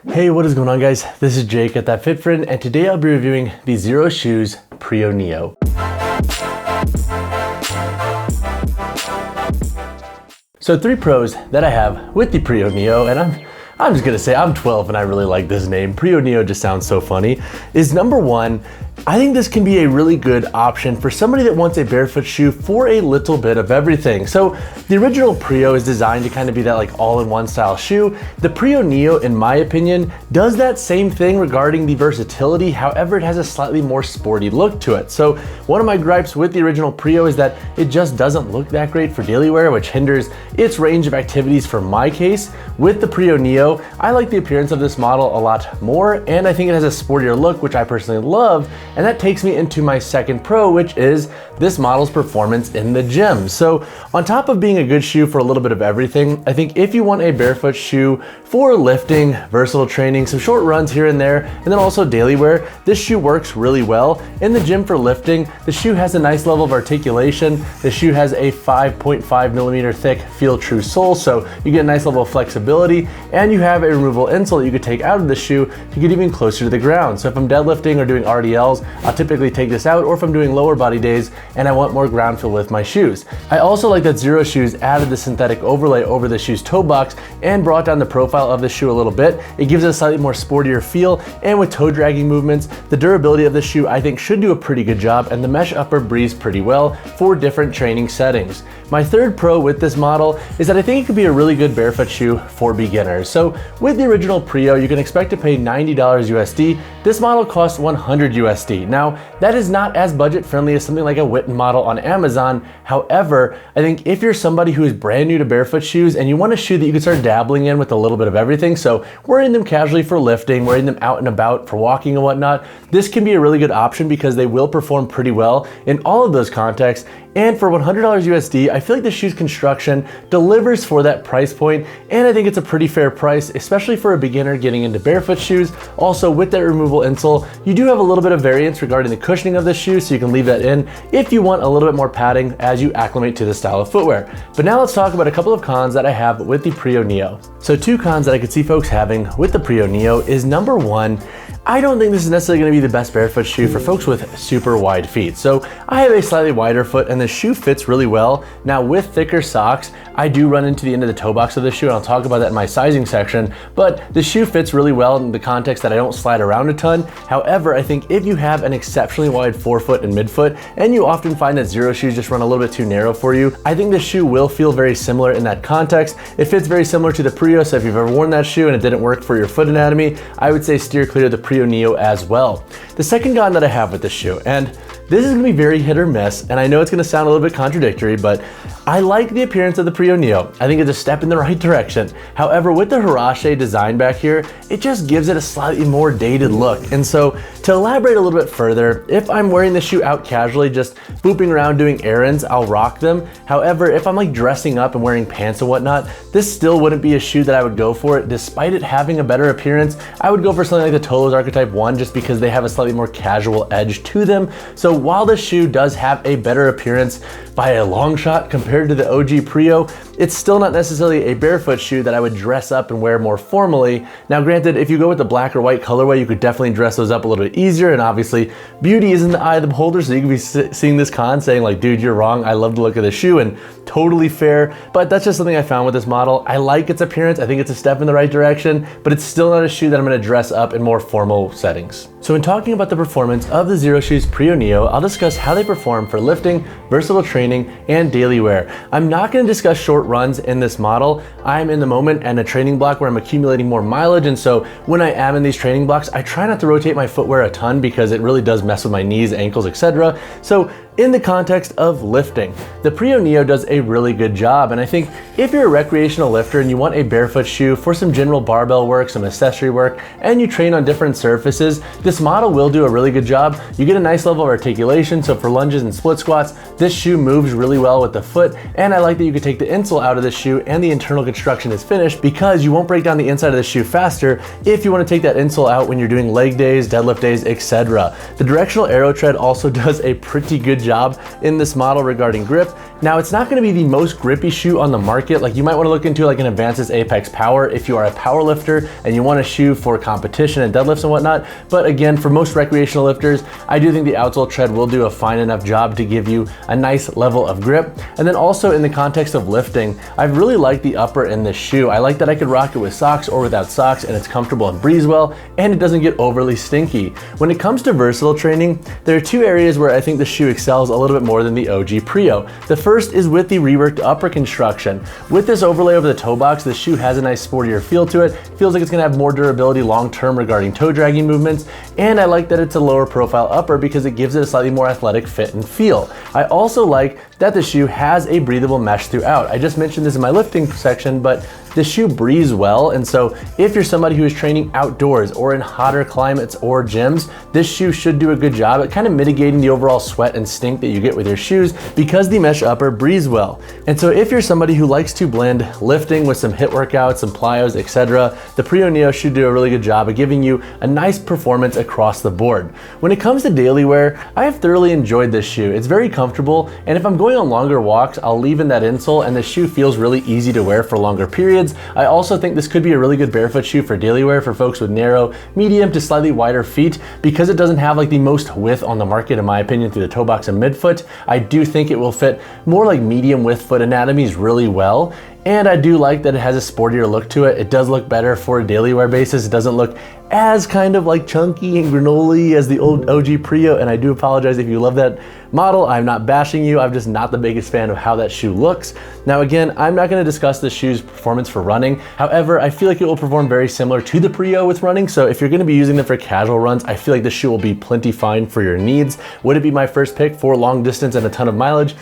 Hey, what is going on, guys? This is Jake at That Fit Friend, and today I'll be reviewing the Xero Shoes Prio Neo. So 3 pros that I have with the Prio Neo, and I'm just gonna say I'm 12 and I really like this name. Prio Neo just sounds so funny. Is number 1, I think this can be a really good option for somebody that wants a barefoot shoe for a little bit of everything. So the original Prio is designed to kind of be that like all-in-one style shoe. The Prio Neo, in my opinion, does that same thing regarding the versatility. However, it has a slightly more sporty look to it. So one of my gripes with the original Prio is that it just doesn't look that great for daily wear, which hinders its range of activities for my case. With the Prio Neo, I like the appearance of this model a lot more, and I think it has a sportier look, which I personally love. And that takes me into my second pro, which is this model's performance in the gym. So on top of being a good shoe for a little bit of everything, I think if you want a barefoot shoe for lifting, versatile training, some short runs here and there, and then also daily wear, this shoe works really well. In the gym for lifting, the shoe has a nice level of articulation. The shoe has a 5.5 millimeter thick feel true sole, so you get a nice level of flexibility, and you have a removable insole that you could take out of the shoe to get even closer to the ground. So if I'm deadlifting or doing RDLs, I'll typically take this out, or if I'm doing lower body days and I want more ground feel with my shoes. I also like that Xero Shoes added the synthetic overlay over the shoe's toe box and brought down the profile of the shoe a little bit. It gives it a slightly more sportier feel, and with toe dragging movements, the durability of the shoe I think should do a pretty good job, and the mesh upper breathes pretty well for different training settings. My third pro with this model is that I think it could be a really good barefoot shoe for beginners. So with the original Prio, you can expect to pay $90 USD. This model costs $100 USD. Now, that is not as budget friendly as something like a Witten model on Amazon. However, I think if you're somebody who is brand new to barefoot shoes and you want a shoe that you can start dabbling in with a little bit of everything, so wearing them casually for lifting, wearing them out and about for walking and whatnot, this can be a really good option because they will perform pretty well in all of those contexts. And for $100 USD, I feel like the shoe's construction delivers for that price point, and I think it's a pretty fair price, especially for a beginner getting into barefoot shoes. Also, with that removable insole, you do have a little bit of variance regarding the cushioning of the shoe, so you can leave that in if you want a little bit more padding as you acclimate to the style of footwear. But now let's talk about a couple of cons that I have with the Prio Neo. So 2 cons that I could see folks having with the Prio Neo is number 1, I don't think this is necessarily going to be the best barefoot shoe for folks with super wide feet. So I have a slightly wider foot and the shoe fits really well. Now with thicker socks, I do run into the end of the toe box of the shoe, and I'll talk about that in my sizing section, but the shoe fits really well in the context that I don't slide around a ton. However, I think if you have an exceptionally wide forefoot and midfoot, and you often find that Xero shoes just run a little bit too narrow for you, I think the shoe will feel very similar in that context. It fits very similar to the Prio, so if you've ever worn that shoe and it didn't work for your foot anatomy, I would say steer clear of the Prio Neo as well. The second con that I have with this shoe, and this is gonna be very hit or miss, and I know it's gonna sound a little bit contradictory, but I like the appearance of the Prio Neo. I think it's a step in the right direction. However, with the Hirache design back here, it just gives it a slightly more dated look. And so to elaborate a little bit further, if I'm wearing the shoe out casually, just booping around doing errands, I'll rock them. However, if I'm like dressing up and wearing pants and whatnot, this still wouldn't be a shoe that I would go for. Despite it having a better appearance, I would go for something like the Tolos Archetype 1 just because they have a slightly more casual edge to them. So while this shoe does have a better appearance by a long shot compared to the OG Prio, it's still not necessarily a barefoot shoe that I would dress up and wear more formally. Now granted, if you go with the black or white colorway, you could definitely dress those up a little bit easier, and obviously beauty is in the eye of the beholder, so you could be seeing this con saying like, dude, you're wrong, I love the look of the shoe, and totally fair, but that's just something I found with this model. I like its appearance, I think it's a step in the right direction, but it's still not a shoe that I'm gonna dress up in more formal settings. So in talking about the performance of the Xero Shoes Prio Neo, I'll discuss how they perform for lifting, versatile training, and daily wear. I'm not gonna discuss short runs in this model. I'm in the moment and a training block where I'm accumulating more mileage, and so when I am in these training blocks, I try not to rotate my footwear a ton because it really does mess with my knees, ankles, etc. So in the context of lifting, the Prio Neo does a really good job, and I think if you're a recreational lifter and you want a barefoot shoe for some general barbell work, some accessory work, and you train on different surfaces, this model will do a really good job. You get a nice level of articulation, so for lunges and split squats, this shoe moves really well with the foot, and I like that you could take the insole out of the shoe and the internal construction is finished because you won't break down the inside of the shoe faster if you want to take that insole out when you're doing leg days, deadlift days, etc. The directional arrow tread also does a pretty good job in this model regarding grip. Now, it's not gonna be the most grippy shoe on the market. Like, you might wanna look into like an Advances Apex Power if you are a power lifter and you want a shoe for competition and deadlifts and whatnot. But again, for most recreational lifters, I do think the outsole tread will do a fine enough job to give you a nice level of grip. And then also in the context of lifting, I really like the upper in this shoe. I like that I could rock it with socks or without socks, and it's comfortable and breathes well, and it doesn't get overly stinky. When it comes to versatile training, there are two areas where I think the shoe excels a little bit more than the OG Prio. The first is with the reworked upper construction. With this overlay over the toe box, the shoe has a nice sportier feel to it. Feels like it's gonna have more durability long-term regarding toe dragging movements, and I like that it's a lower profile upper because it gives it a slightly more athletic fit and feel. I also like that the shoe has a breathable mesh throughout. I just mentioned this in my lifting section, but the shoe breathes well, and so if you're somebody who is training outdoors or in hotter climates or gyms, this shoe should do a good job at kind of mitigating the overall sweat and stink that you get with your shoes because the mesh upper breathes well. And so if you're somebody who likes to blend lifting with some HIIT workouts, some plyos, etc., the Prio Neo should do a really good job of giving you a nice performance across the board. When it comes to daily wear, I have thoroughly enjoyed this shoe. It's very comfortable, and if I'm going on longer walks, I'll leave in that insole, and the shoe feels really easy to wear for longer periods. I also think this could be a really good barefoot shoe for daily wear for folks with narrow, medium to slightly wider feet because it doesn't have like the most width on the market in my opinion through the toe box and midfoot. I do think it will fit more like medium width foot anatomies really well. And I do like that it has a sportier look to it. It does look better for a daily wear basis. It doesn't look as kind of like chunky and granola as the old OG Prio, and I do apologize if you love that model. I'm not bashing you, I'm just not the biggest fan of how that shoe looks. Now again, I'm not gonna discuss the shoe's performance for running. However, I feel like it will perform very similar to the Prio with running, so if you're gonna be using them for casual runs, I feel like the shoe will be plenty fine for your needs. Would it be my first pick for long distance and a ton of mileage?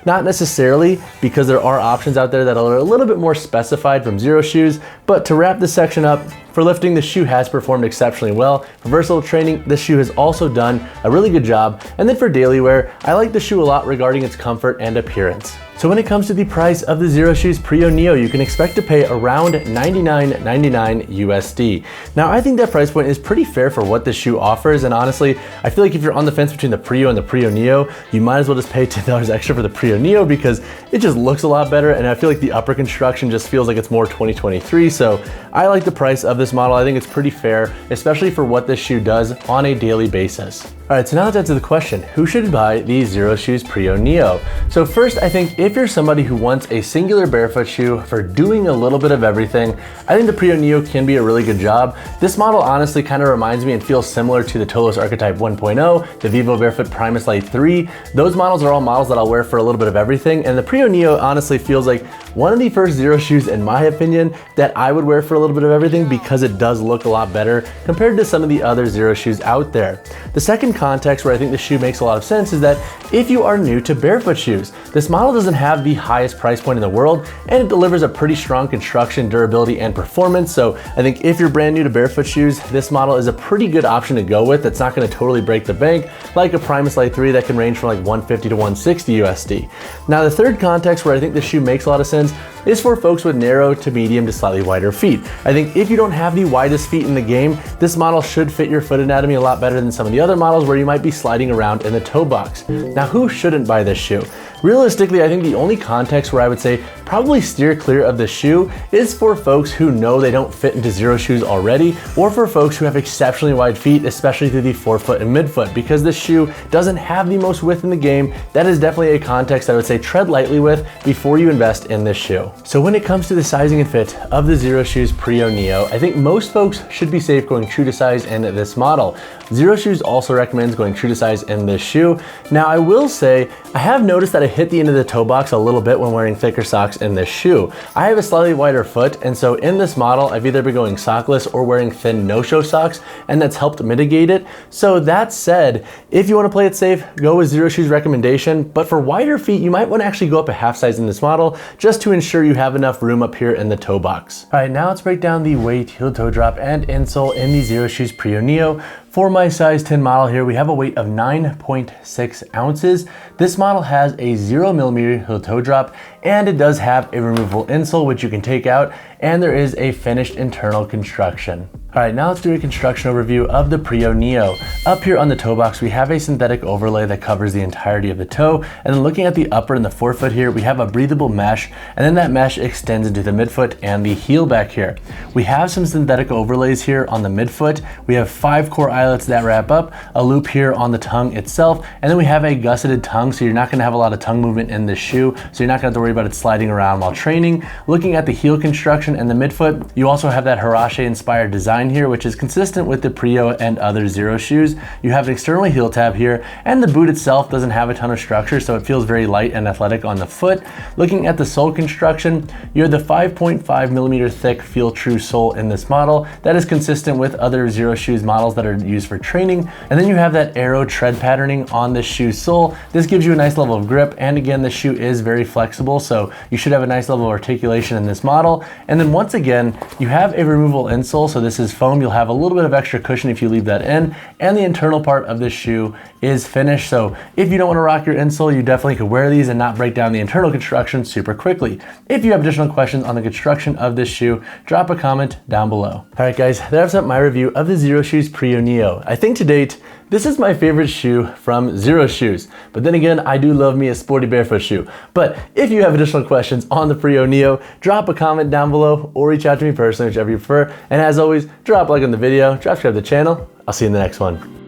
Not necessarily, because there are options out there that are a little bit more specified from Xero Shoes, but to wrap this section up, for lifting, the shoe has performed exceptionally well. For versatile training, this shoe has also done a really good job. And then for daily wear, I like the shoe a lot regarding its comfort and appearance. So when it comes to the price of the Xero Shoes Prio Neo, you can expect to pay around $99.99 USD. Now, I think that price point is pretty fair for what this shoe offers, and honestly, I feel like if you're on the fence between the Prio and the Prio Neo, you might as well just pay $10 extra for the Prio Neo because it just looks a lot better, and I feel like the upper construction just feels like it's more 2023, so I like the price of this model. I think it's pretty fair, especially for what this shoe does on a daily basis. All right, so now let's answer the question, who should buy the Xero Shoes Prio Neo? So first, I think if you're somebody who wants a singular barefoot shoe for doing a little bit of everything, I think the Prio Neo can be a really good job. This model honestly kind of reminds me and feels similar to the Tolos Archetype 1.0, the Vivo Barefoot Primus Lite 3. Those models are all models that I'll wear for a little bit of everything, and the Prio Neo honestly feels like one of the first Xero shoes, in my opinion, that I would wear for a little bit of everything because it does look a lot better compared to some of the other Xero shoes out there. The second context where I think the shoe makes a lot of sense is that if you are new to barefoot shoes, this model doesn't have the highest price point in the world, and it delivers a pretty strong construction, durability, and performance. So I think if you're brand new to barefoot shoes, this model is a pretty good option to go with. That's not going to totally break the bank like a Primus Lite 3 that can range from like 150 to 160 USD. Now the third context where I think this shoe makes a lot of sense is for folks with narrow to medium to slightly wider feet. I think if you don't have the widest feet in the game, this model should fit your foot anatomy a lot better than some of the other models where you might be sliding around in the toe box. Now, who shouldn't buy this shoe? Realistically, I think the only context where I would say probably steer clear of the shoe is for folks who know they don't fit into Xero shoes already, or for folks who have exceptionally wide feet, especially through the forefoot and midfoot, because this shoe doesn't have the most width in the game. That is definitely a context I would say tread lightly with before you invest in this shoe. So when it comes to the sizing and fit of the Xero Shoes Prio Neo, I think most folks should be safe going true to size in this model. Xero Shoes also recommends going true to size in this shoe. Now I will say, I have noticed that I hit the end of the toe box a little bit when wearing thicker socks in this shoe. I have a slightly wider foot, and so in this model, I've either been going sockless or wearing thin no-show socks, and that's helped mitigate it. So that said, if you want to play it safe, go with Xero Shoes recommendation, but for wider feet, you might want to actually go up a half size in this model just to ensure you have enough room up here in the toe box. All right, now let's break down the weight, heel toe drop, and insole in the Xero Shoes Prio Neo. For my size 10 model here, we have a weight of 9.6 ounces. This model has a 0mm heel toe drop, and it does have a removable insole which you can take out, and there is a finished internal construction. All right, now let's do a construction overview of the Prio Neo. Up here on the toe box, we have a synthetic overlay that covers the entirety of the toe. And then looking at the upper and the forefoot here, we have a breathable mesh, and then that mesh extends into the midfoot and the heel back here. We have some synthetic overlays here on the midfoot. We have 5 core eyelets that wrap up, a loop here on the tongue itself, and then we have a gusseted tongue, so you're not gonna have a lot of tongue movement in this shoe, so you're not gonna have to worry about it sliding around while training. Looking at the heel construction and the midfoot, you also have that Hirashi-inspired design here, which is consistent with the Prio and other Xero shoes. You have an external heel tab here, and the boot itself doesn't have a ton of structure, so it feels very light and athletic on the foot. Looking at the sole construction, you have the 5.5 millimeter thick Feel True sole in this model. That is consistent with other Xero shoes models that are used for training. And then you have that arrow tread patterning on this shoe sole. This gives you a nice level of grip, and again, the shoe is very flexible, so you should have a nice level of articulation in this model. And then once again, you have a removable insole, so this is foam. You'll have a little bit of extra cushion if you leave that in, and the internal part of this shoe is finished. So if you don't want to rock your insole, you definitely could wear these and not break down the internal construction super quickly. If you have additional questions on the construction of this shoe, drop a comment down below. All right guys, that wraps up my review of the Xero Shoes Prio Neo. I think to date, this is my favorite shoe from Xero Shoes. But then again, I do love me a sporty barefoot shoe. But if you have additional questions on the Prio Neo, drop a comment down below or reach out to me personally, whichever you prefer. And as always, drop a like on the video, subscribe to the channel. I'll see you in the next one.